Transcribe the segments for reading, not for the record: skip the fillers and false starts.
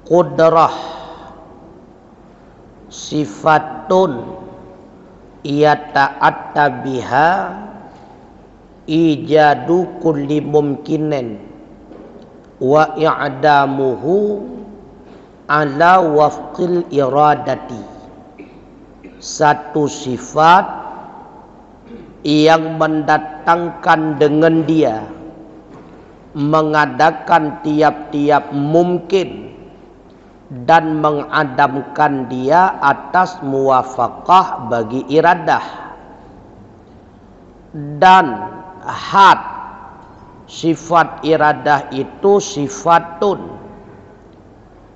Qudrah sifatun yata'atta biha ijadu kulli mumkinin wa i'damuhu ala wafqil iradati. Satu sifat yang mendatangkan dengan dia, mengadakan tiap-tiap mungkin dan mengadamkan dia atas muwafaqah bagi iradah. Dan had sifat iradah itu sifatun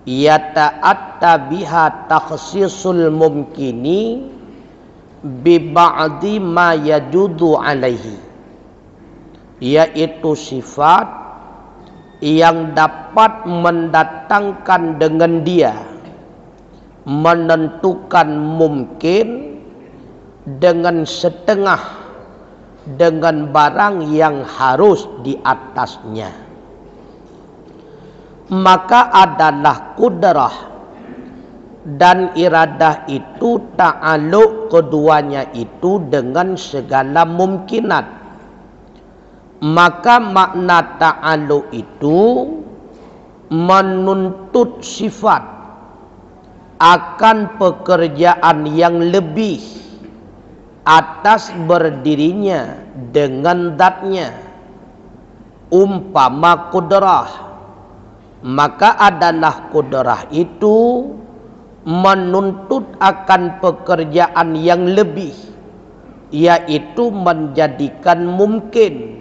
yata'atta biha takhsisul mumkini bi ba'di ma yajudu alaihi, yaitu sifat yang dapat mendatangkan dengan dia, menentukan mungkin dengan setengah dengan barang yang harus di atasnya. Maka adalah kudrah dan iradah itu ta'aluk keduanya itu dengan segala mungkinat. Maka makna ta'aluk itu menuntut sifat akan pekerjaan yang lebih atas berdirinya dengan zatnya. Umpama kudrah, maka adalah kudrah itu menuntut akan pekerjaan yang lebih, yaitu menjadikan mungkin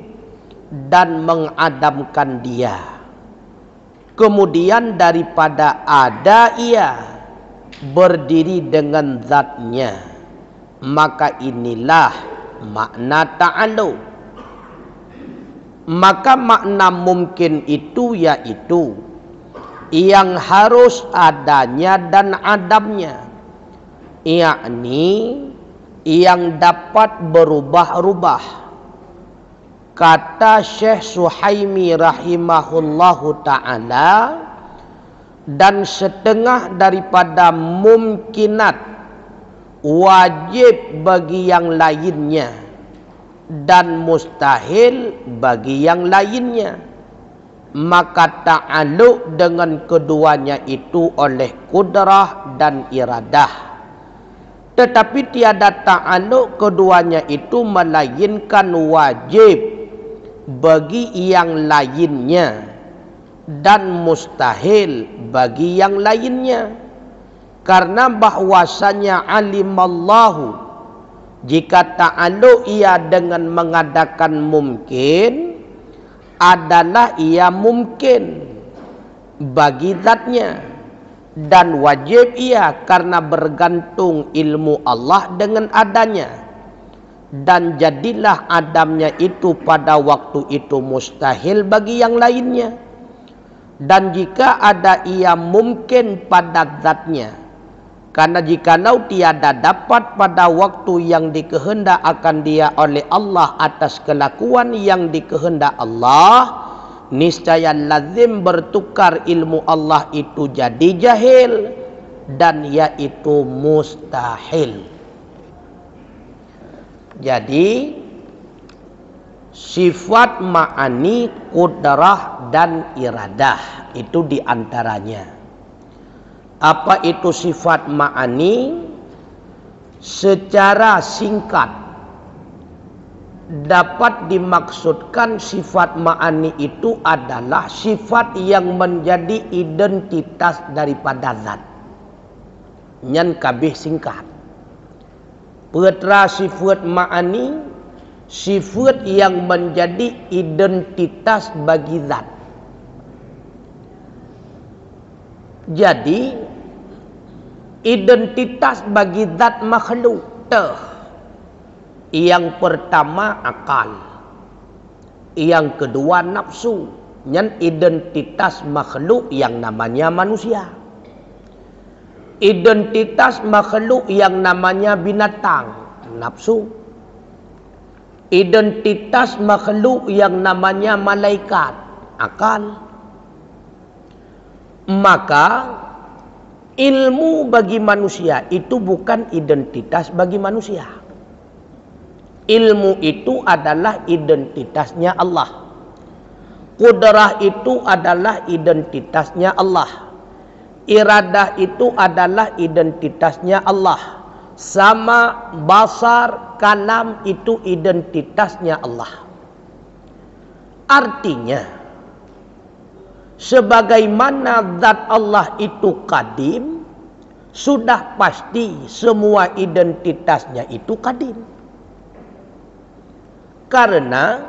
dan mengadamkan dia. Kemudian daripada ada ia berdiri dengan zatnya, maka inilah makna ta'aluk. Maka makna mungkin itu yaitu yang harus adanya dan adamnya, yakni yang dapat berubah-ubah. Kata Syekh Suhaimi rahimahullahu ta'ala, dan setengah daripada mumkinat wajib bagi yang lainnya dan mustahil bagi yang lainnya. Maka ta'aluk dengan keduanya itu oleh kudrah dan iradah. Tetapi tiada ta'aluk keduanya itu melainkan wajib bagi yang lainnya dan mustahil bagi yang lainnya. Karena bahwasanya alimallahu, jika ta'aluk ia dengan mengadakan mungkin, adalah ia mungkin bagi zatnya, dan wajib ia karena bergantung ilmu Allah dengan adanya. Dan jadilah adamnya itu pada waktu itu mustahil bagi yang lainnya. Dan jika ada ia mungkin pada zatnya, karena jikalau tiada dapat pada waktu yang dikehendak akan dia oleh Allah atas kelakuan yang dikehendak Allah, niscaya lazim bertukar ilmu Allah itu jadi jahil, dan yaitu mustahil. Jadi sifat ma'ani, kudrah dan iradah itu diantaranya. Apa itu sifat ma'ani? Secara singkat dapat dimaksudkan sifat ma'ani itu adalah sifat yang menjadi identitas daripada zat. Nyan kabeh singkat. Petra sifat ma'ani, sifat yang menjadi identitas bagi zat. Jadi identitas bagi zat makhluk. Yang pertama akal, yang kedua nafsu. Yang identitas makhluk yang namanya manusia. Identitas makhluk yang namanya binatang, nafsu. Identitas makhluk yang namanya malaikat, akal. Maka ilmu bagi manusia itu bukan identitas bagi manusia. Ilmu itu adalah identitasnya Allah. Qudrah itu adalah identitasnya Allah. Iradah itu adalah identitasnya Allah. Sama, basar, kalam itu identitasnya Allah. Artinya, sebagaimana zat Allah itu qadim, sudah pasti semua identitasnya itu qadim. Karena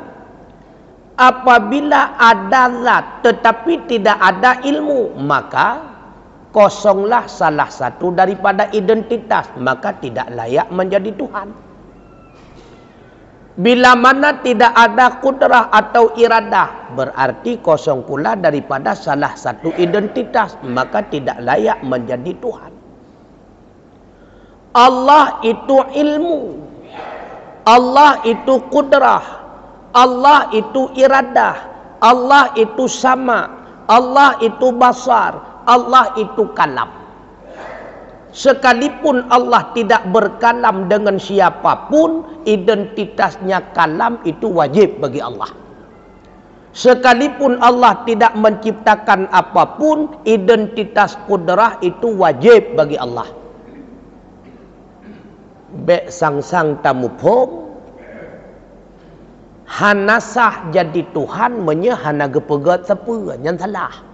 apabila ada zat tetapi tidak ada ilmu, maka kosonglah salah satu daripada identitas, maka tidak layak menjadi Tuhan. Bila mana tidak ada kudrah atau iradah, berarti kosong pula daripada salah satu identitas, maka tidak layak menjadi Tuhan. Allah itu ilmu, Allah itu kudrah, Allah itu iradah, Allah itu sama, Allah itu basar, Allah itu kalam. Sekalipun Allah tidak berkalam dengan siapapun, identitasnya kalam itu wajib bagi Allah. Sekalipun Allah tidak menciptakan apapun, identitas kudrah itu wajib bagi Allah. Bek sang-sang tamu pom, hanasah jadi Tuhan menyehana gepegat sepa, yang salah.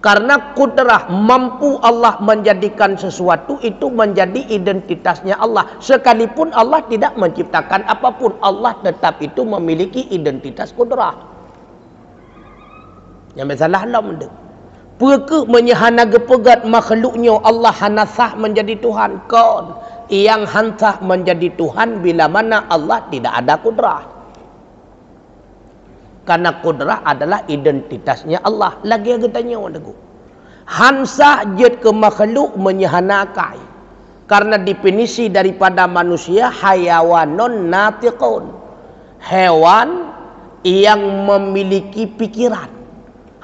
Karena kudrah mampu Allah menjadikan sesuatu itu menjadi identitasnya Allah. Sekalipun Allah tidak menciptakan apapun, Allah tetap itu memiliki identitas kudrah. Yang masalah Allah mendek. Perke menyehana gepegat makhluknya Allah hanasah menjadi Tuhan. Kon yang hansah menjadi Tuhan bila mana Allah tidak ada kudrah. Karena kudrah adalah identitasnya Allah. Lagi yang tanya orang hansah jid ke makhluk menyehanakai. Karena definisi daripada manusia hayawanon natiqun, hewan yang memiliki pikiran.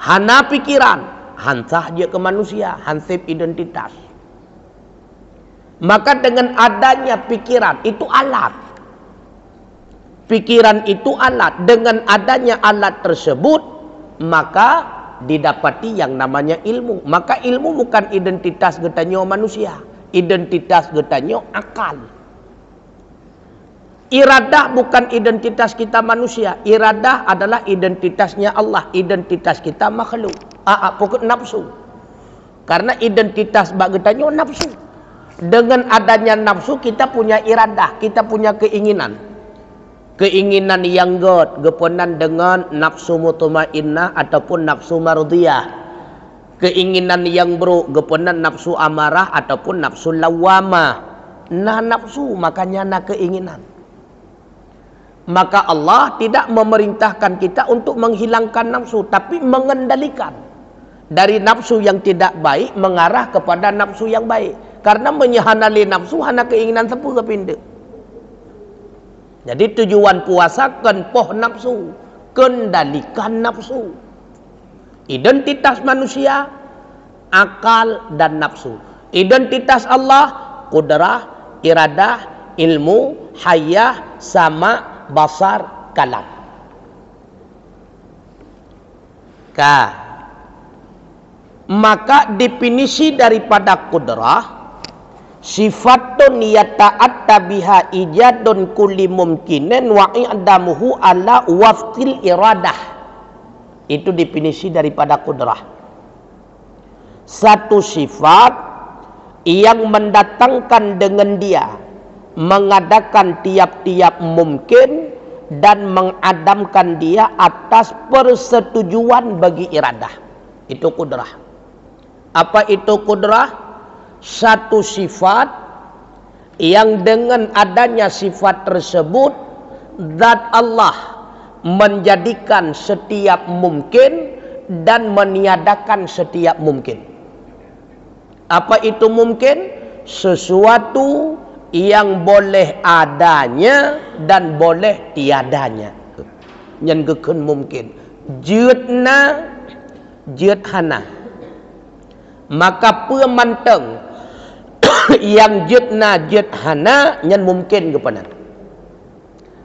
Hana pikiran, hansah jid ke manusia, hansip identitas. Maka dengan adanya pikiran itu alat. Pikiran itu alat. Dengan adanya alat tersebut, maka didapati yang namanya ilmu. Maka ilmu bukan identitas getanyo manusia. Identitas getanyo akal. Iradah bukan identitas kita manusia. Iradah adalah identitasnya Allah. Identitas kita makhluk. Pokok nafsu. Karena identitas bak getanyo nafsu. Dengan adanya nafsu kita punya iradah. Kita punya keinginan. Keinginan yang gepenan dengan nafsu mutmainnah ataupun nafsu mardiyah. Keinginan yang buruk gepenan nafsu amarah ataupun nafsu lawamah. Nah nafsu makanya nah keinginan. Maka Allah tidak memerintahkan kita untuk menghilangkan nafsu, tapi mengendalikan dari nafsu yang tidak baik mengarah kepada nafsu yang baik. Karena menyehanali nafsu hanya keinginan sepuluh kepindah. Jadi tujuan puasa kenpoh nafsu, kendalikan nafsu. Identitas manusia, akal dan nafsu. Identitas Allah, kudrah, iradah, ilmu, hayah, sama, basar, kalam. Maka definisi daripada kudrah, sifatun yata'atta biha ijadun kulli mumkinin wa i'damuhu ala wafqil iradah. Itu definisi daripada kudrah. Satu sifat yang mendatangkan dengan dia, mengadakan tiap-tiap mungkin dan mengadamkan dia atas persetujuan bagi iradah. Itu kudrah. Apa itu kudrah? Satu sifat yang dengan adanya sifat tersebut zat Allah menjadikan setiap mungkin dan meniadakan setiap mungkin. Apa itu mungkin? Sesuatu yang boleh adanya dan boleh tiadanya. Yang gekun mungkin. Jutna jid hana. Maka pemanteng yang jidna jid hana yang mungkin kepada.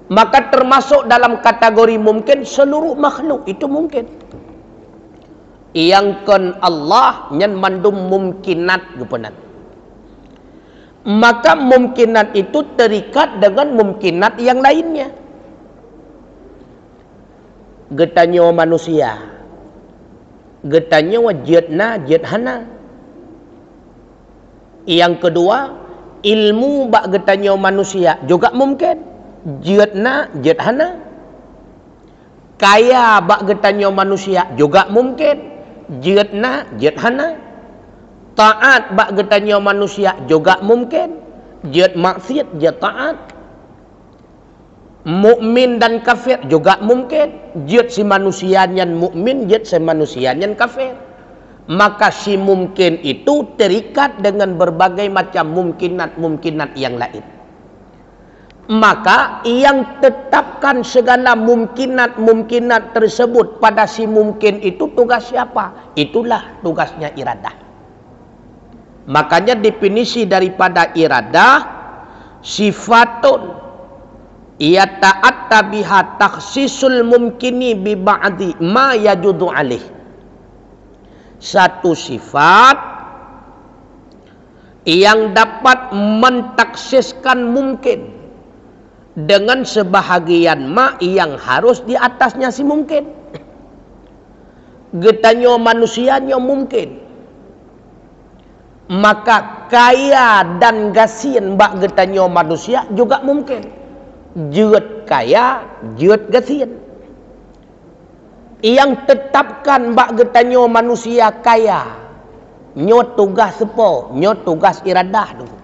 Maka termasuk dalam kategori mungkin seluruh makhluk itu mungkin. Yang kan Allah yang mandum mungkinat kepada. Maka mungkinat itu terikat dengan mungkinat yang lainnya. Getanya manusia, getanya jidna jidhana. Yang kedua, ilmu bak getanya manusia juga mungkin. Jidna jidhana. Kaya bak getanya manusia juga mungkin. Jidna jidhana. Taat bak getanya manusia juga mungkin. Jid maksiat jid taat. Mukmin dan kafir juga mungkin. Jid si manusia yang mukmin, jid si manusia yang kafir. Maka si mungkin itu terikat dengan berbagai macam mungkinat yang lain. Maka yang tetapkan segala mungkinat tersebut pada si mungkin itu tugas siapa? Itulah tugasnya iradah. Makanya definisi daripada iradah sifatun ia ta'atta biha takhsisul mumkini bi ba'di ma yajudu alih. Satu sifat yang dapat mentaksiskan mungkin dengan sebahagian ma yang harus di atasnya si mungkin. Getanya manusianya mungkin. Maka kaya dan gasin bak getanya manusia juga mungkin. Jid kaya, jid gasin. Yang tetapkan bak getanya manusia kaya, nyo tugas sepo, nyo tugas iradah dulu.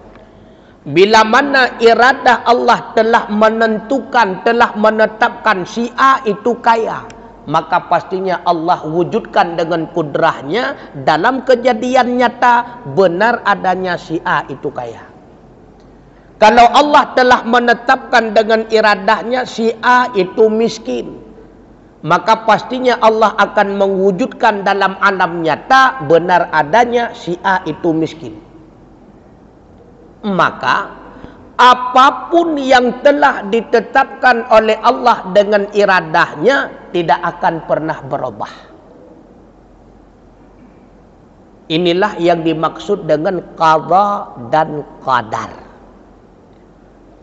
Bila mana iradah Allah telah menentukan, telah menetapkan si A itu kaya, maka pastinya Allah wujudkan dengan kudrahnya dalam kejadian nyata benar adanya si A itu kaya. Kalau Allah telah menetapkan dengan iradahnya si A itu miskin, maka pastinya Allah akan mewujudkan dalam alam nyata benar adanya si A itu miskin. Maka apapun yang telah ditetapkan oleh Allah dengan iradahnya tidak akan pernah berubah. Inilah yang dimaksud dengan qada dan qadar.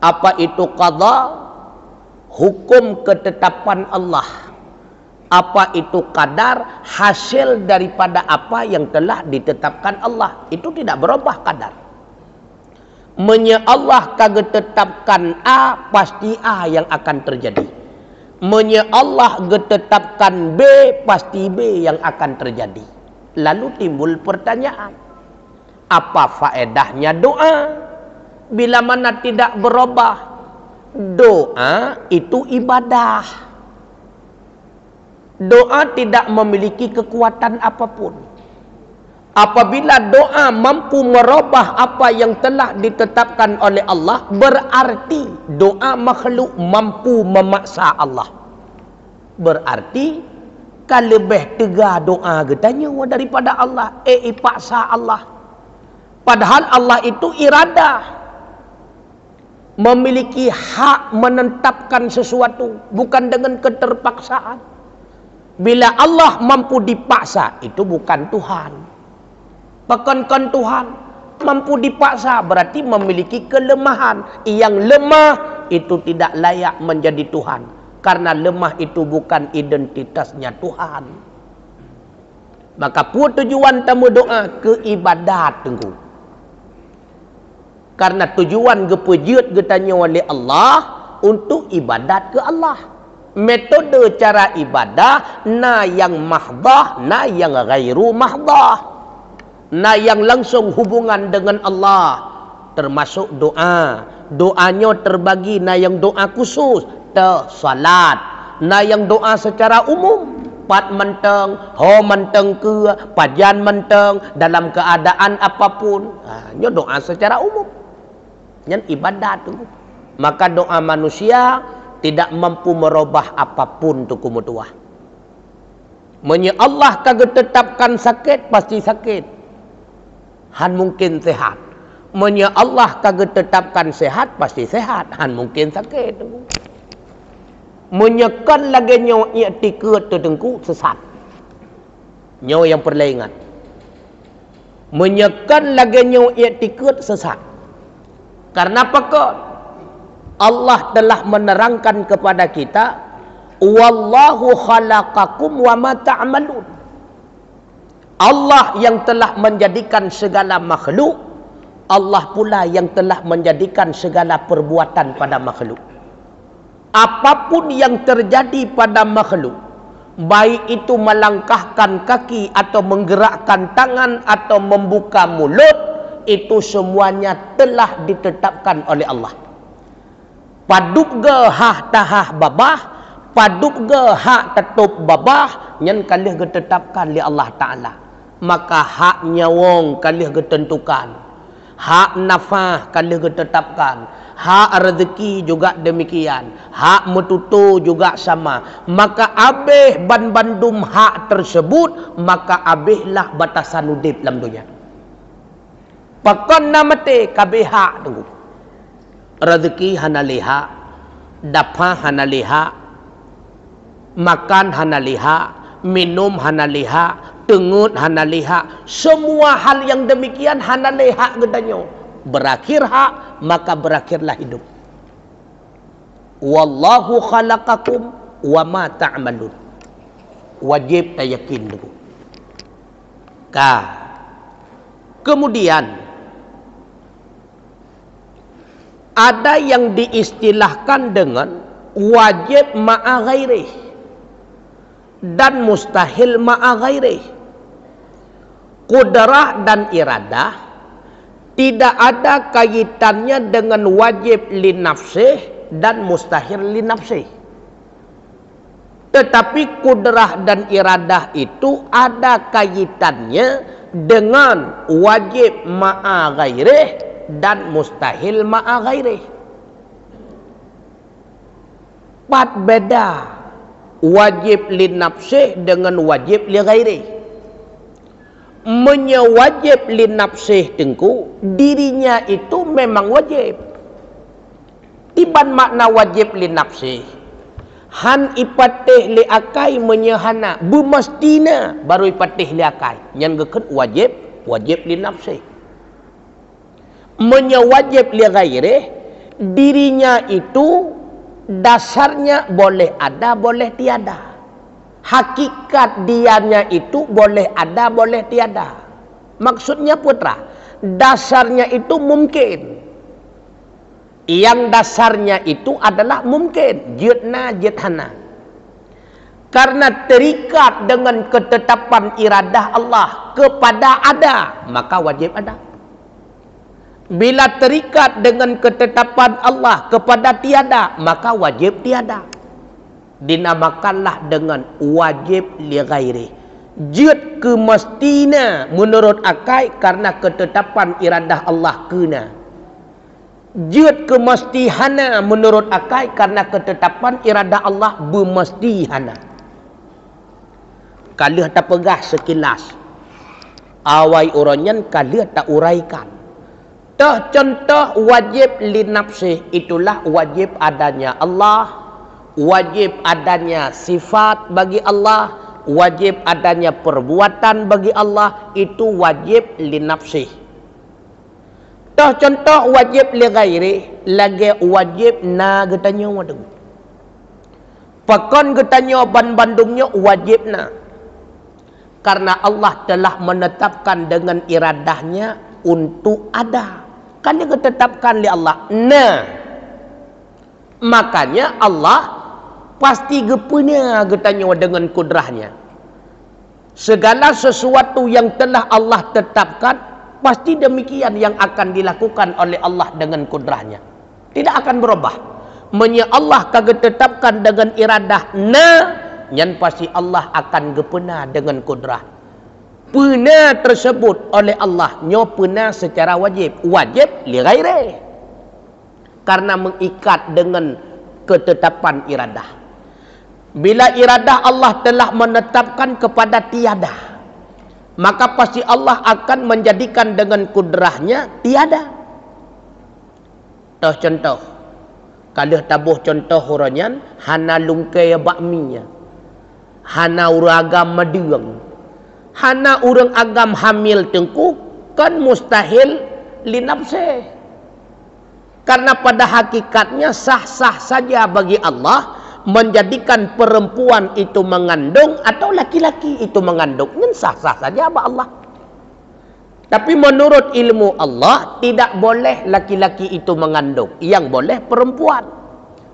Apa itu qada? Hukum ketetapan Allah. Apa itu qadar? Hasil daripada apa yang telah ditetapkan Allah. Itu tidak berubah qadar. Menye Allah kagak tetapkan A, pasti A yang akan terjadi. Menye Allah getetapkan B, pasti B yang akan terjadi. Lalu timbul pertanyaan, apa faedahnya doa bila mana tidak berubah? Doa itu ibadah. Doa tidak memiliki kekuatan apapun. Apabila doa mampu merubah apa yang telah ditetapkan oleh Allah, berarti doa makhluk mampu memaksa Allah. Berarti kalau lebih tega doa getanya daripada Allah, ipaksa Allah. Padahal Allah itu iradah, memiliki hak menetapkan sesuatu, bukan dengan keterpaksaan. Bila Allah mampu dipaksa, itu bukan Tuhan. Pekankan Tuhan mampu dipaksa berarti memiliki kelemahan. Yang lemah itu tidak layak menjadi Tuhan, karena lemah itu bukan identitasnya Tuhan. Maka tujuan tamu doa ke ibadat tengku. Karena tujuan gepejut getanya oleh Allah untuk ibadat ke Allah. Metode cara ibadah na yang mahdah, na yang ghairu mahdah. Nah yang langsung hubungan dengan Allah termasuk doa. Doanya terbagi, nah yang doa khusus salat, nah yang doa secara umum pat menteng, ho menteng ke, pajan menteng dalam keadaan apapun. Nya doa secara umum. Yang ibadat tu. Maka doa manusia tidak mampu merubah apapun tu kumutuah. Menye Allah kagak tetapkan sakit, pasti sakit. Han mungkin sehat. Menye Allah kagak tetapkan sehat, pasti sehat. Han mungkin sakit. Menyekan lagi nyawa ia tiket tertengku sesat. Nyawa yang perlaingan. Menyekan lagi nyawa ia tiket sesat. Karena apa kok? Allah telah menerangkan kepada kita, wallahu khalaqakum wa ma ta'malun. Allah yang telah menjadikan segala makhluk, Allah pula yang telah menjadikan segala perbuatan pada makhluk. Apapun yang terjadi pada makhluk, baik itu melangkahkan kaki atau menggerakkan tangan atau membuka mulut, itu semuanya telah ditetapkan oleh Allah. Paduk ge hah tahah babah, paduk ge hak tetup babah, nyen kalih ditetapkan oleh Allah Ta'ala. Maka haknya wong kalih ditentukan, hak nafah kalih ditetapkan, hak rezeki juga demikian, hak metutu juga sama. Maka abih ban-bandum hak tersebut, maka abihlah batasan udip dalam dunia. Pakon namate kabeh hak tunggu. Rezeki hana liha, dapah hana liha, makan hana liha, minum hana liha, tengut hana liha. Semua hal yang demikian hana liha gedanyo. Berakhir hak, maka berakhirlah hidup. Wallahu khalaqakum wa ma ta'malun. Wajib tak yakin dulu. Kemudian ada yang diistilahkan dengan wajib ma'a ghairih dan mustahil ma'a ghairih. Qudrah dan iradah tidak ada kaitannya dengan wajib li nafsih dan mustahil li nafsih. Tetapi qudrah dan iradah itu ada kaitannya dengan wajib ma'a ghairih dan mustahil ma'a ghairih. Pat beda wajib li nafsih dengan wajib li ghairih. Menyewajib li nafsih tengku, dirinya itu memang wajib. Tiban makna wajib li nafsih, han ipatih li akai menyehana bumastina baru ipatih li akai yang geket wajib li nafsih. Menyewajib li ghairih, dirinya itu dasarnya boleh ada boleh tiada. Hakikat dianya itu boleh ada boleh tiada. Maksudnya putra, dasarnya itu mungkin. Yang dasarnya itu adalah mungkin, jitna jithana. Karena terikat dengan ketetapan iradah Allah kepada ada, maka wajib ada. Bila terikat dengan ketetapan Allah kepada tiada, maka wajib tiada. Dinamakanlah dengan wajib li ghairi. Jid kemestina menurut akai karena ketetapan iradah Allah kena. Jid kemestihana menurut akai karena ketetapan iradah Allah bemestihana. Kalih tak pegah sekilas. Awai uranyan kalih tak uraikan. Contoh wajib li nafsih itulah wajib adanya Allah, wajib adanya sifat bagi Allah, wajib adanya perbuatan bagi Allah, itu wajib li nafsih. Contoh wajib li ghairi lagi wajib na getanyo wadeng. Pakon getanyo ban-bandungnya wajib na. Karena Allah telah menetapkan dengan iradahnya untuk ada. Kan dia ditetapkan oleh Allah. Nah, makanya Allah pasti gepunya getanya dengan kudrahnya. Segala sesuatu yang telah Allah tetapkan, pasti demikian yang akan dilakukan oleh Allah dengan kudrahnya. Tidak akan berubah. Menye Allah kagak tetapkan dengan iradah. Nah, yang pasti Allah akan gepena dengan kudrah. Pena tersebut oleh Allah nyo pena secara wajib li ghairi karena mengikat dengan ketetapan iradah. Bila iradah Allah telah menetapkan kepada tiada, maka pasti Allah akan menjadikan dengan kudrahnya tiada. Contoh, kalau tabuh contoh huranyan, hana lungkai bakminya, hana urang agam madurang, hana urang agam hamil tengku, kan mustahil linafsih. Karena pada hakikatnya sah-sah saja bagi Allah menjadikan perempuan itu mengandung atau laki-laki itu mengandung. Ini sah-sah saja bagi Allah. Tapi menurut ilmu Allah tidak boleh laki-laki itu mengandung, yang boleh perempuan.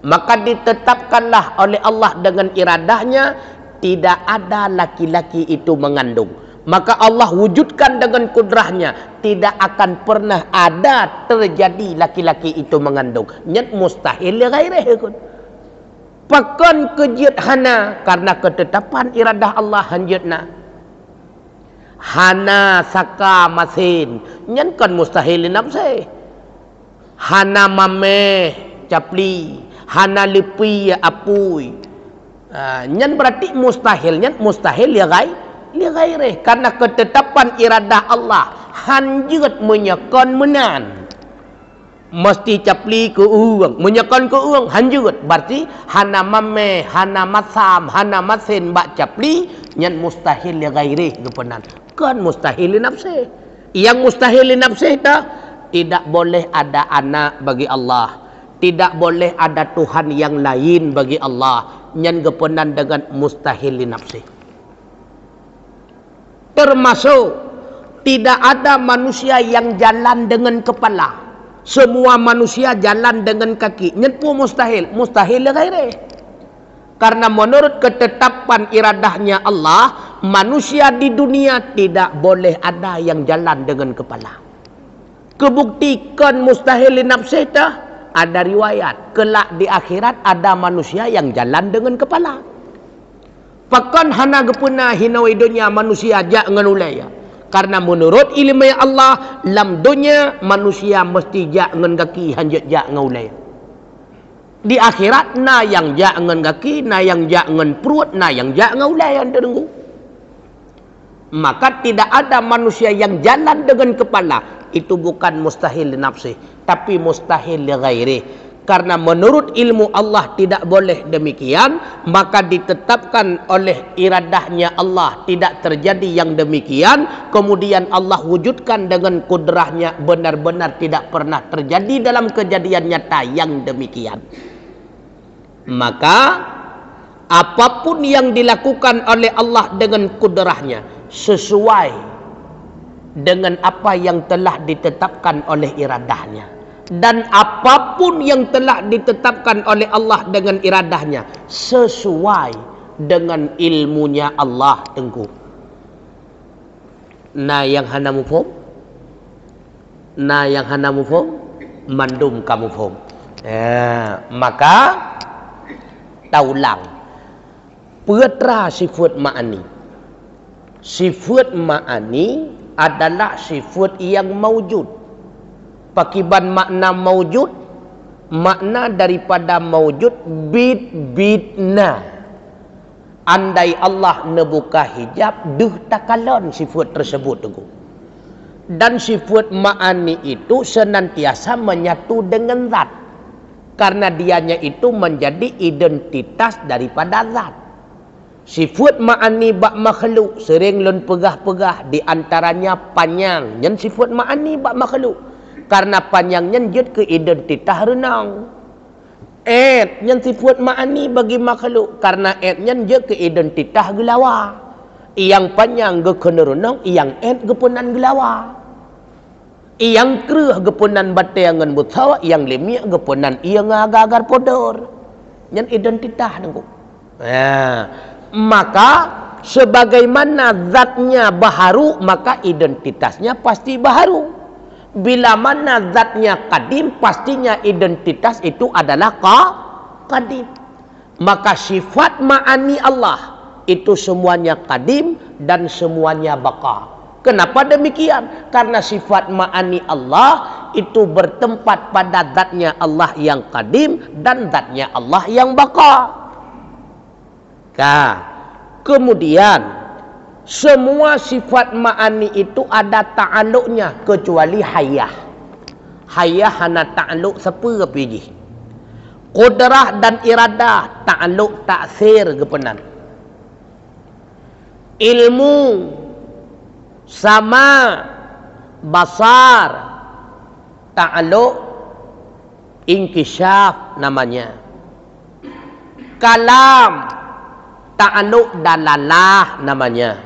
Maka ditetapkanlah oleh Allah dengan iradahnya tidak ada laki-laki itu mengandung. Maka Allah wujudkan dengan kudrahnya tidak akan pernah ada terjadi laki-laki itu mengandung. Nyat mustahil ghairih kun. Pakan kejut hana karena ketetapan iradah Allah hanjutna. Hana saka masin nyan kan mustahil nafsi. Hana mame capli, hana lipi apui. Nyan berarti mustahil, nyan mustahil ya ghairih karena ketetapan iradah Allah hanjut menyekon menan. Mesti capli ke uang, menyekon ke uang hanjut. Berarti hana mame, hana masam, hana masin bak capli nyan mustahil li ghairi gepenan. Kan mustahil li nafsi. Yang mustahil li nafsi tidak boleh ada anak bagi Allah. Tidak boleh ada Tuhan yang lain bagi Allah. Nyan gepenan dengan mustahil li nafsi. Termasuk tidak ada manusia yang jalan dengan kepala. Semua manusia jalan dengan kaki. Nyepu mustahil. Mustahil ghairi. Karena menurut ketetapan iradahnya Allah, manusia di dunia tidak boleh ada yang jalan dengan kepala. Kebuktikan mustahil nafsi dah. Ada riwayat. Kelak di akhirat ada manusia yang jalan dengan kepala. Pakan hana gepuna hinau dunia manusia jak ngenulaya. Karena menurut ilmu Allah, dalam dunia manusia mesti jak ngen kaki hanjut jak ngaulai. Di akhirat na yang jak ngen kaki, na yang jak ngen perut, na yang jak ngaulai yang terenggu. Maka tidak ada manusia yang jalan dengan kepala. Itu bukan mustahil nafsi, tapi mustahil ghairi. Karena menurut ilmu Allah tidak boleh demikian, maka ditetapkan oleh iradahnya Allah tidak terjadi yang demikian, kemudian Allah wujudkan dengan kudrahnya benar-benar tidak pernah terjadi dalam kejadian nyata yang demikian. Maka apapun yang dilakukan oleh Allah dengan kudrahnya sesuai dengan apa yang telah ditetapkan oleh iradahnya. Dan apapun yang telah ditetapkan oleh Allah dengan iradahnya sesuai dengan ilmunya Allah tengku. Nah yang hana mufhum, nah yang hana mufhum, mandum kamu mufhum. Maka taulang petra sifat ma'ani. Sifat ma'ani adalah sifat yang maujud. Pakiban makna maujud, makna daripada maujud bid-bidna. Andai Allah nebuka hijab, duh takalon sifat tersebut tengku. Dan sifat ma'ani itu senantiasa menyatu dengan zat. Karena dianya itu menjadi identitas daripada zat. Sifat ma'ani bak makhluk sering lon pegah-pegah, di antaranya panjang. Dan sifat ma'ani bak makhluk. Karena panjangnya jut ke identitas renang. Yang sifat ma'ani bagi makhluk. Karena yang jut ke identitas gelawa. Yang panjang ke kena renang, yang kepunan gelawa. Yang kerah kepunan batayangan butawa, yang lemik kepunan yang agar-agar podor. Yang identitas nengku. Maka sebagaimana zatnya baharu, maka identitasnya pasti baharu. Bila mana zatnya kadim, pastinya identitas itu adalah kadim. Maka sifat ma'ani Allah itu semuanya kadim dan semuanya baka. Kenapa demikian? Karena sifat ma'ani Allah itu bertempat pada zatnya Allah yang kadim dan zatnya Allah yang baka. Kemudian semua sifat ma'ani itu ada ta'aluknya kecuali hayah. Hayah hana ta'aluk siapa pergi. Qudrah dan iradah ta'aluk taksir kepenan. Ilmu sama basar ta'aluk inkishaf namanya. Kalam ta'aluk dalalah namanya.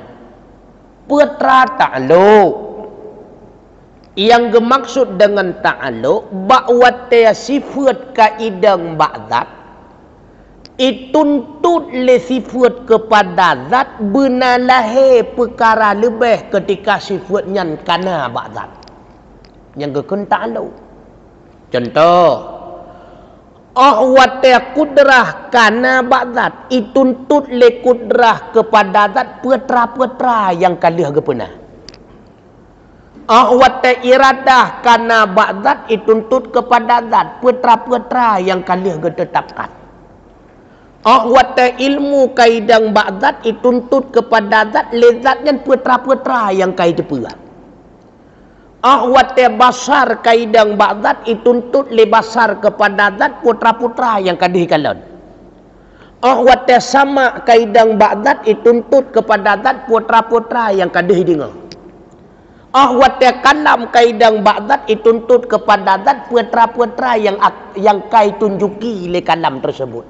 Putra ta'aluk. Yang dimaksud dengan ta'aluk bahwa dia sifat kaidang ba'zat ituntut le sifat kepada zat benar lahir perkara lebih ketika sifatnya kana ba'zat yang gekun ta'aluk. Contoh, ahwata kudrah kana ba'zat ituntut le kudrah kepada zat putra-putra yang kalih gepena. Ahwata iradah kana ba'zat ituntut kepada zat putra-putra yang kalih ditetapkan. Ahwata ilmu kaidang ba'zat ituntut kepada zat lezatnya putra-putra yang kaid pula. Ahwata basar kaidang ba'zat ituntut le basar kepada zat putra-putra yang kadih kalon. Ahwata sama kaidang ba'zat ituntut kepada zat putra-putra yang kadih dengar. Ahwata kalam kaidang ba'zat ituntut kepada zat putra-putra yang kai tunjuki le kalam tersebut.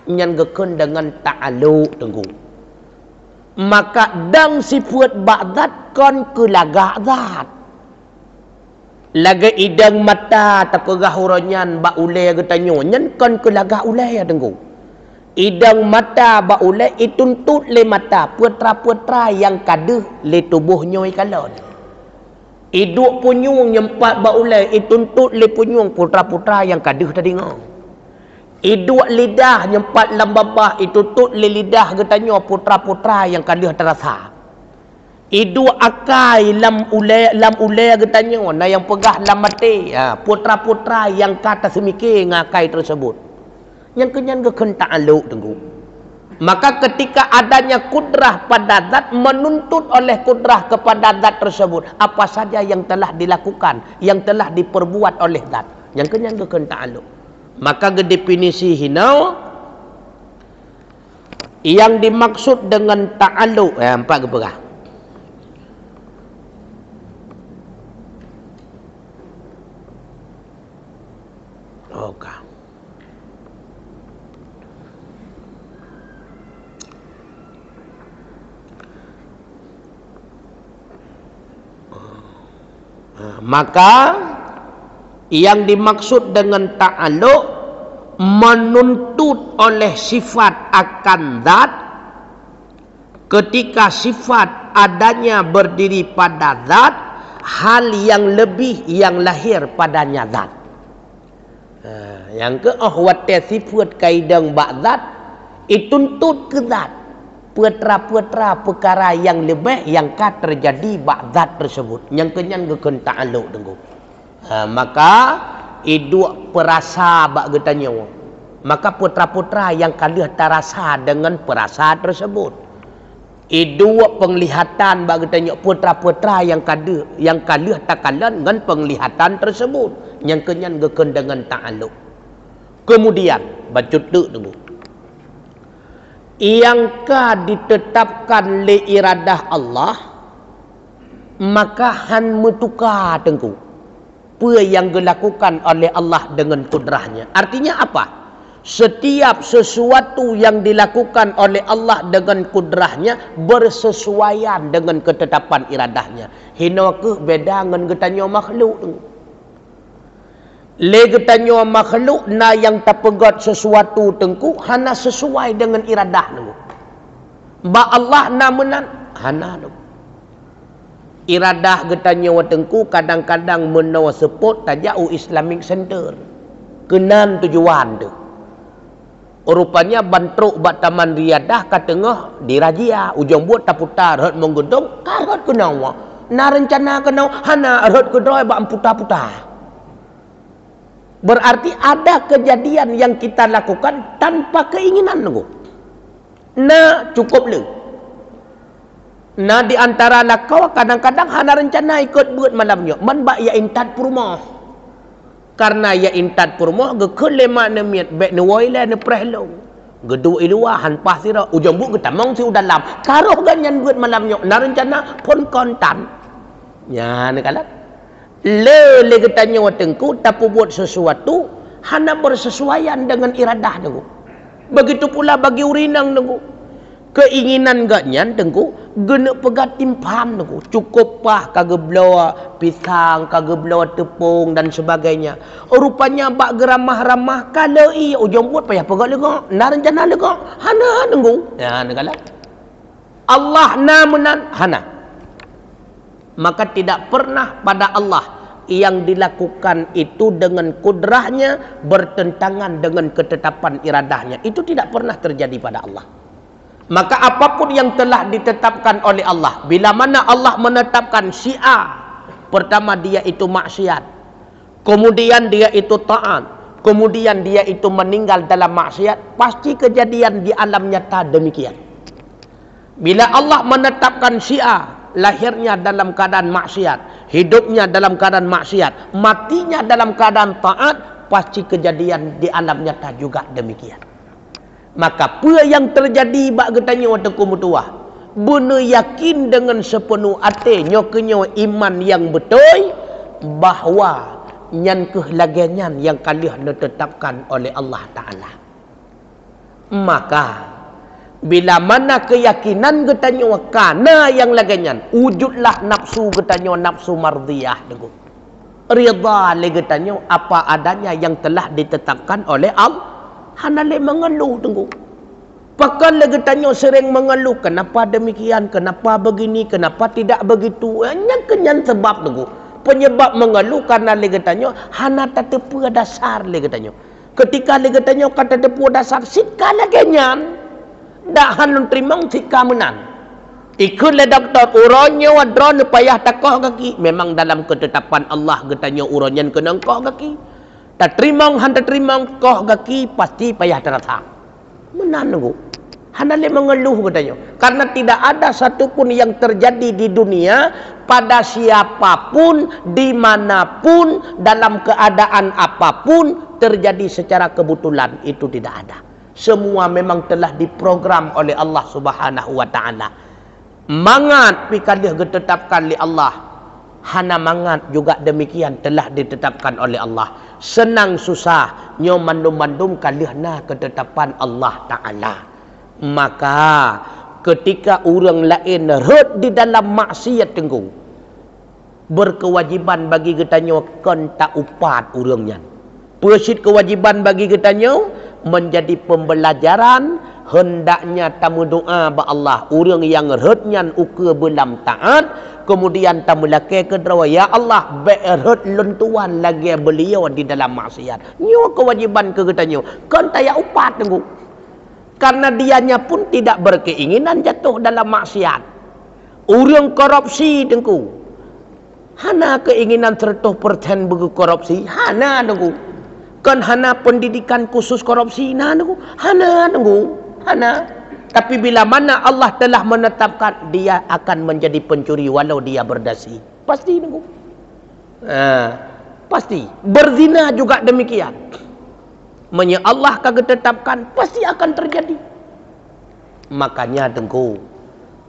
Yang gekun dengan ta'aluk tengku. Maka dang sifat ba'zat kon ke lagak zat. Laga idang mata tapegah huronyan ba ulai getanyo nyen kon ke lagak ulai tengku. Idang mata ba ulai ituntut le mata putra-putra yang kadeh le tubuhnya ikalon. Iduk punyung nyempat baulai ituntut le punyung putra-putra yang kadeh tadi ngau. Iduk lidah nyempat lambabah ituntut le lidah getanyo putra-putra yang kadeh terasa. Iduk akai lam ulai getanyo na yang pegah lam mati putra-putra yang kata semikir ngakai tersebut. Yang kenyan gekun ta'aluk tengku. Maka ketika adanya kudrah pada zat menuntut oleh kudrah kepada zat tersebut apa saja yang telah dilakukan, yang telah diperbuat oleh zat yang kenyang gekun ta'aluk. Maka definisi hinau yang dimaksud dengan ta'aluk empat keperah. Okay. Maka yang dimaksud dengan ta'aluk menuntut oleh sifat akan zat ketika sifat adanya berdiri pada zat hal yang lebih yang lahir padanya zat. Yang ke ahwata sifat kaidang ba'zat ituntut ke zat putra-putra perkara yang lebih yang ka terjadi ba'zat tersebut yang kenyan gekun ta'aluk tengku. Maka iduk perasa bak getanya. Maka putra-putra yang kalih terasa dengan perasa tersebut. Iduk penglihatan bak getanya putra-putra yang kalih takalan dengan penglihatan tersebut yang kenyan gekun dengan ta'aluk. Kemudian bacut tengku. Yang ka ditetapkan le iradah Allah maka han metukar tengku apa yang dilakukan oleh Allah dengan kudrahnya. Artinya apa? Setiap sesuatu yang dilakukan oleh Allah dengan kudrahnya bersesuaian dengan ketetapan iradahnya. Hina ke beda dengan getanyo makhluk tengku. Le getanyo makhluk na yang tapegot sesuatu tengku hana sesuai dengan iradah tengku. Ba Allah na menan hana tengku. Iradah getanyo tengku kadang-kadang menawa support tajau Islamic Center. Kenan tujuan tu. Rupanya bantruk bat taman riadah ka tengah dirajia ujung buat taputar hot menggedong karot kenawa. Na rencana kenau hana hot kedoi ba putar-putar. Berarti ada kejadian yang kita lakukan tanpa keinginan tengku. Na cukup le. Na di antara kau kadang-kadang hana rencana ikut buat malamnya. Man ba ya intat purmah. Karena ya intat purmah ge kelema ne miat bek ne woile ne prehlo. Gedu ilua han pasira ujung bu getamong si udalam. Karoh ganyan buat malamnya. Na rencana pun kontan. Ya ne kalat. Le getanya watengku tapi buat sesuatu hana bersesuaian dengan iradah tengku. Begitu pula bagi urinang tengku. Keinginan ganyan tengku gena pegat timpam tengku. Cukup pah kageblawa pisang, kageblawa tepung dan sebagainya. Rupanya bak geramah-ramah kalau iya ujung buat payah pegat lega. Na rencana lega. Hana tengku. Ya negala. Allah namunan hana. Maka tidak pernah pada Allah yang dilakukan itu dengan kudrahnya bertentangan dengan ketetapan iradahnya. Itu tidak pernah terjadi pada Allah. Maka apapun yang telah ditetapkan oleh Allah, bila mana Allah menetapkan syi'a, pertama dia itu maksiat, kemudian dia itu taat, kemudian dia itu meninggal dalam maksiat, pasti kejadian di alam nyata demikian. Bila Allah menetapkan syi'a, lahirnya dalam keadaan maksiat, hidupnya dalam keadaan maksiat, matinya dalam keadaan taat, pasti kejadian di alam nyata juga demikian. Maka apa yang terjadi bak getanya waktu kumutuah, benar yakin dengan sepenuh hati nyokenyo iman yang betul bahawa nyan kehlaganyan yang kalian ditetapkan oleh Allah Ta'ala. Maka bila mana keyakinan getanya kana yang laganyan, wujudlah nafsu getanya nafsu mardiyah degu. Ridha le getanya apa adanya yang telah ditetapkan oleh Allah. Hana le mengeluh tunggu. Pakan le getanya sering mengeluh kenapa demikian, kenapa begini, kenapa tidak begitu. Hanya kenyan sebab tunggu. Penyebab mengeluh karena le getanya hana tatepu dasar le getanya. Ketika le getanya kata tepu dasar sika laganyan. Dak hanun terimang sika menan. Ikut le doktor uronnya wadron payah takoh kaki. Memang dalam ketetapan Allah getanya uronyan kena koh kaki. Tak terimang han tak terimang koh kaki pasti payah terasa. Menan nunggu. Hana le mengeluh katanya. Karena tidak ada satupun yang terjadi di dunia pada siapapun, dimanapun, dalam keadaan apapun terjadi secara kebetulan. Itu tidak ada. Semua memang telah diprogram oleh Allah Subhanahu wa Ta'ala. Mangat pikadih ditetapkan oleh Allah. Hana mangat juga demikian telah ditetapkan oleh Allah. Senang susah nyo mandum-mandum kalihna ketetapan Allah Ta'ala. Maka ketika orang lain rut di dalam maksiat tengku, berkewajiban bagi getanya kan tak upat orangnya. Persit kewajiban bagi getanya menjadi pembelajaran hendaknya tamu doa ba Allah orang yang rutnya uka belam taat kemudian tamu laki kedrawa ya Allah berhut lentuan lagi beliau di dalam maksiat nyo kewajiban ke getanya kan taya upat tengku karena dianya pun tidak berkeinginan jatuh dalam maksiat. Orang korupsi tengku hana keinginan 100% bagi korupsi hana tengku. Kan hana pendidikan khusus korupsi nah tengku hana tengku hana. Tapi bila mana Allah telah menetapkan dia akan menjadi pencuri walau dia berdasi pasti tengku. Pasti berzina juga demikian. Menya Allah kagak tetapkan pasti akan terjadi. Makanya tengku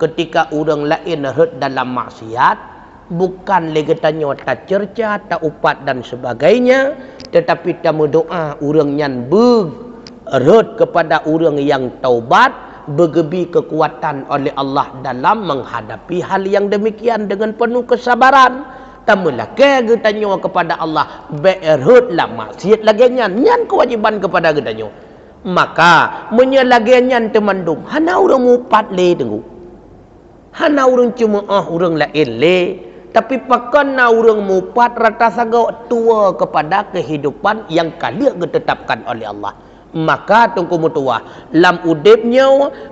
ketika orang lain hut dalam maksiat bukan legetannya tak cerca tak upat dan sebagainya tetapi tamu doa orang yang berhut kepada orang yang taubat bergebi kekuatan oleh Allah dalam menghadapi hal yang demikian dengan penuh kesabaran. Tamulah getanya kepada Allah berhutlah maksiat laginya nyan kewajiban kepada getanya. Maka menyelagian temandum hana orang mupat le tenggu. Hana orang cuma orang lain le tapi pakana orang mupat rata sagau tua kepada kehidupan yang kalian ditetapkan oleh Allah. Maka tunggu mutua lam udipnya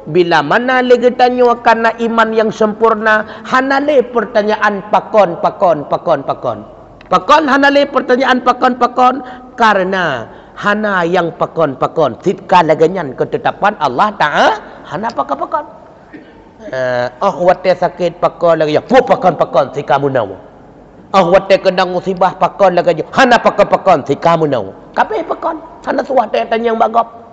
bila mana legetannya karena iman yang sempurna hanale pertanyaan pakon hanale pertanyaan pakon karena hana yang pakon sitka laganyan ketetapan Allah hana pakon. Wate sakit pakon lagi, pu pakon si kamu nawo. Wate kena musibah pakon lagi, hana pakon si kamu nawo. Kape pakon, hana suwate tanya yang bagap.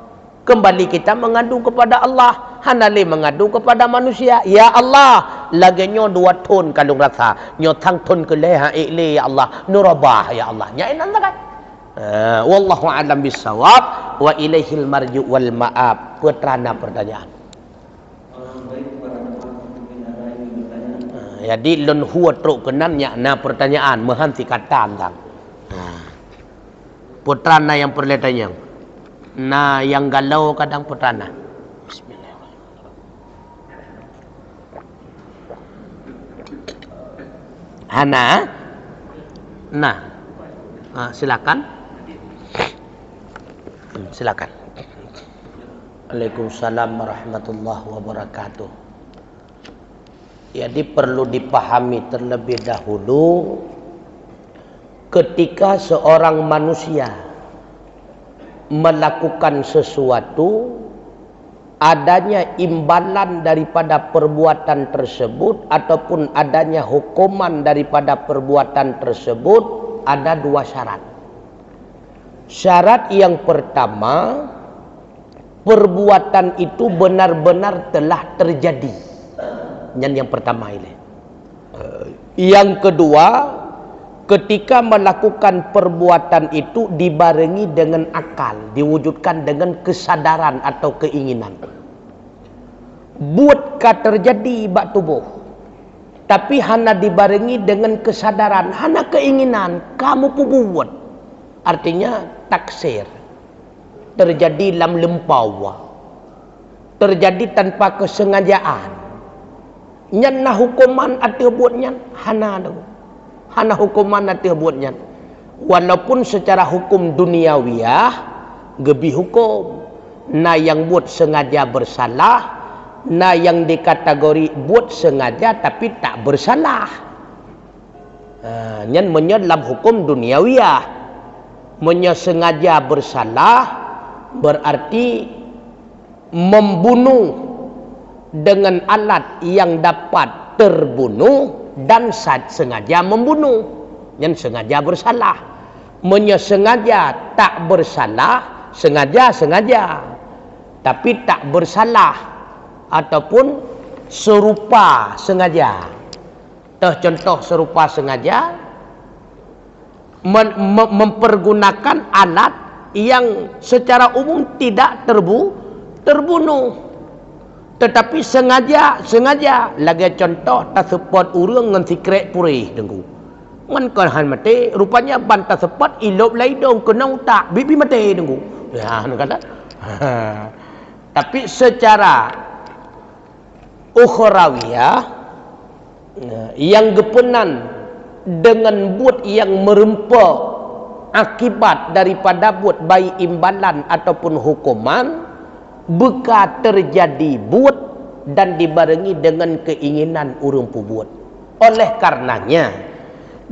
Kembali kita mengadu kepada Allah, hanale mengadu kepada manusia. Ya Allah, lagi nyo 2 ton kandung rasa, nyo thang ton ke leha ile ya Allah, nurabah ya Allah. Nyain anda kan? Wallahu a'lam bissawab wa ilaihil marju wal ma'ab. Putrana pertanyaan. Jadi lun huwa truk kenan na pertanyaan mehanti kata tang. Putrana yang perletanya. Nah, yang galau kadang putrana. Bismillahirrahmanirrahim. Hana. Nah. Silakan. Silakan. Waalaikumsalam warahmatullahi wabarakatuh. Jadi perlu dipahami terlebih dahulu ketika seorang manusia melakukan sesuatu, adanya imbalan daripada perbuatan tersebut ataupun adanya hukuman daripada perbuatan tersebut, ada 2 syarat. Syarat yang pertama, perbuatan itu benar-benar telah terjadi. Yang pertama ini. Yang kedua, ketika melakukan perbuatan itu dibarengi dengan akal, diwujudkan dengan kesadaran atau keinginan. Buatkah terjadi bak tubuh, tapi hanya dibarengi dengan kesadaran, hanya keinginan, kamu pun buat. Artinya taksir, terjadi dalam lempawa, terjadi tanpa kesengajaan. Nyana hukuman atau buatnya hana dong. Hana hukuman nanti buatnya. Walaupun secara hukum duniawiyah gebi hukum. Na yang buat sengaja bersalah, na yang dikategori buat sengaja tapi tak bersalah. Nyan menyelam hukum duniawiyah. Sengaja bersalah berarti membunuh dengan alat yang dapat terbunuh dan sengaja membunuh, yang sengaja bersalah. Sengaja tak bersalah, sengaja tapi tak bersalah ataupun serupa sengaja. Contoh serupa sengaja, mempergunakan alat yang secara umum tidak terbunuh, tetapi sengaja lagi contoh tak sepot urang ngan sikrek purih dengku man kan han mate rupanya bantah sepot ilop lai dong kenang tak bibi mate dengku ya kata. Tapi secara ukhrawiyah yang gepenan dengan buat yang merempa akibat daripada buat baik imbalan ataupun hukuman, beka terjadi buat dan dibarengi dengan keinginan urang buat. Oleh karenanya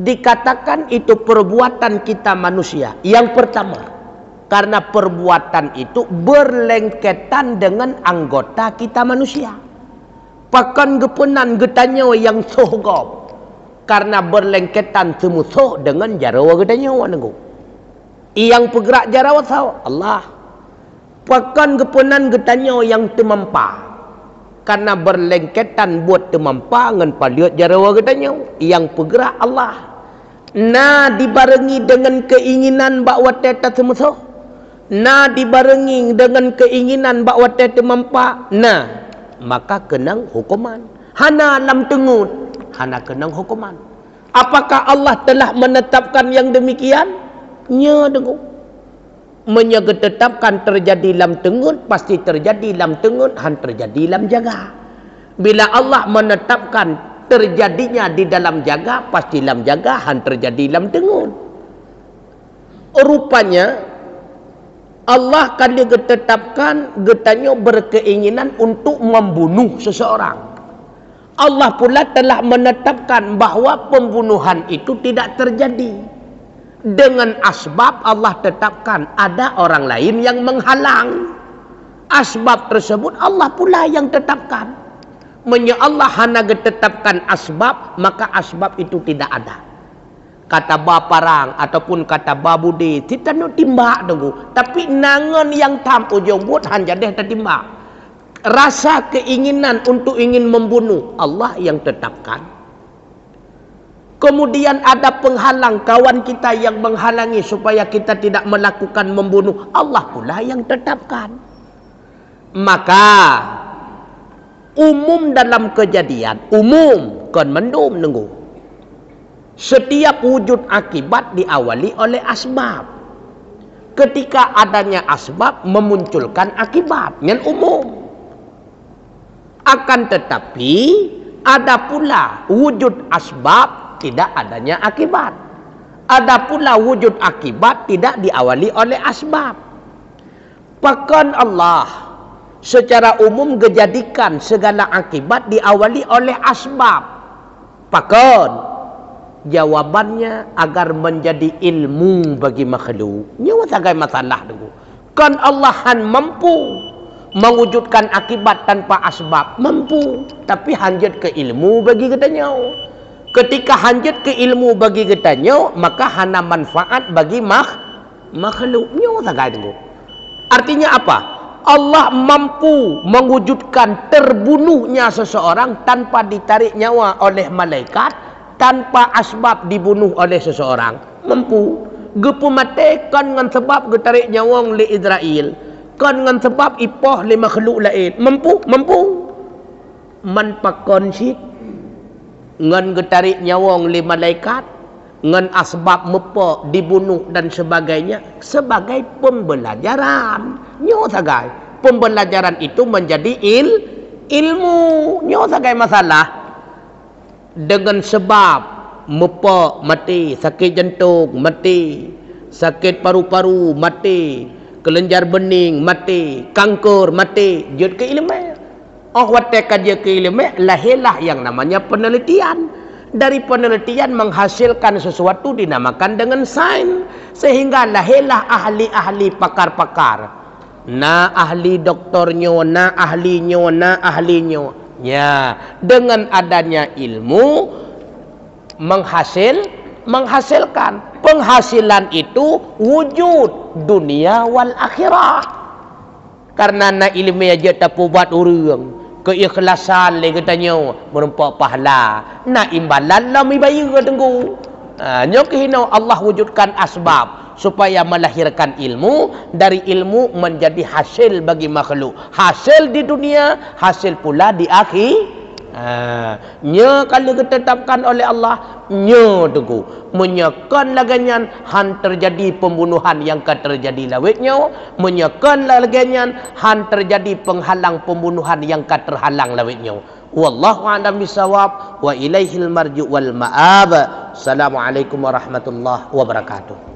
dikatakan itu perbuatan kita manusia. Yang pertama, karena perbuatan itu berlengketan dengan anggota kita manusia. Pakan gepenan getanyo yang sohgop karena berlengketan semusuh dengan jarawa getanyo wanengku. Yang bergerak jarawa sao Allah. Pakan gepenan getanyo yang temampa karena berlengketan buat temampa ngan paliut jarawa getanyo yang bergerak Allah. Na dibarengi dengan keinginan bak wateta semusuh, na dibarengi dengan keinginan bak wateta temampa, nah maka kenang hukuman. Hana lam tengut, hana kenang hukuman. Apakah Allah telah menetapkan yang demikian? Nya dengu. Menyetetapkan terjadi lam tengut, pasti terjadi lam tengut, han terjadi lam jaga. Bila Allah menetapkan terjadinya di dalam jaga, pasti lam jaga, han terjadi lam tengut. Rupanya Allah kan ditetapkan getanyo berkeinginan untuk membunuh seseorang. Allah pula telah menetapkan bahawa pembunuhan itu tidak terjadi. Dengan asbab Allah tetapkan ada orang lain yang menghalang. Asbab tersebut Allah pula yang tetapkan. Menya Allah hanya tetapkan asbab, maka asbab itu tidak ada. Kata baparang ataupun kata babudi, kita nak timbak dulu. Tapi nangan yang tam ujung buat hanya deh tertimbak. Rasa keinginan untuk ingin membunuh, Allah yang tetapkan. Kemudian ada penghalang, kawan kita yang menghalangi supaya kita tidak melakukan membunuh, Allah pula yang tetapkan. Maka umum dalam kejadian, umum kon mendum nunggu. Setiap wujud akibat diawali oleh asbab. Ketika adanya asbab memunculkan akibat, yang umum. Akan tetapi ada pula wujud asbab tidak adanya akibat. Ada pula wujud akibat tidak diawali oleh asbab. Bahkan Allah secara umum menjadikan segala akibat diawali oleh asbab. Bahkan jawabannya agar menjadi ilmu bagi makhluk. Ini sebagai masalah dulu. Kan Allah mampu mewujudkan akibat tanpa asbab, mampu. Tapi hanjat ke ilmu bagi katanya. Ketika hanjat ke ilmu bagi katanya, maka hana manfaat bagi makhluknya. Artinya apa? Allah mampu mewujudkan terbunuhnya seseorang tanpa ditarik nyawa oleh malaikat, tanpa asbab dibunuh oleh seseorang. Mampu. Gepu mati kan dengan sebab getarik nyawa oleh Israel. Kan dengan sebab ipoh le makhluk lain. Mampu. Manpakon sih. Ngan getarik nyawang li malaikat, ngan asbab mepo dibunuh dan sebagainya sebagai pembelajaran. Nyo sagai pembelajaran itu menjadi ilmu. Nyo sagai masalah dengan sebab mepo mati, sakit jantung mati, sakit paru-paru mati, kelenjar bening mati, kanker mati, jud ke ilmu. Watekan dia ke ilmu, lahirlah yang namanya penelitian. Dari penelitian menghasilkan sesuatu dinamakan dengan sains. Sehingga lahirlah ahli-ahli pakar-pakar. Na ahli doktornya, na ahlinya. Ya, dengan adanya ilmu menghasilkan. Penghasilan itu wujud dunia wal akhirah. Karena na ilmu aja tak buat orang. Keikhlasan le katanya merempak pahala. Nak imbalan lah mi bayar tenggu. Nyo kehina Allah wujudkan asbab supaya melahirkan ilmu, dari ilmu menjadi hasil bagi makhluk. Hasil di dunia, hasil pula di akhir. Nya kalau ditetapkan oleh Allah, nya tenggu menyekan laganyan han terjadi pembunuhan yang terjadi lawitnya, menyekan laganyan han terjadi penghalang pembunuhan yang terhalang lawitnya. Wallahu a'lam bisawab wa ilaihil marju wal ma'ab. Assalamualaikum warahmatullahi wabarakatuh.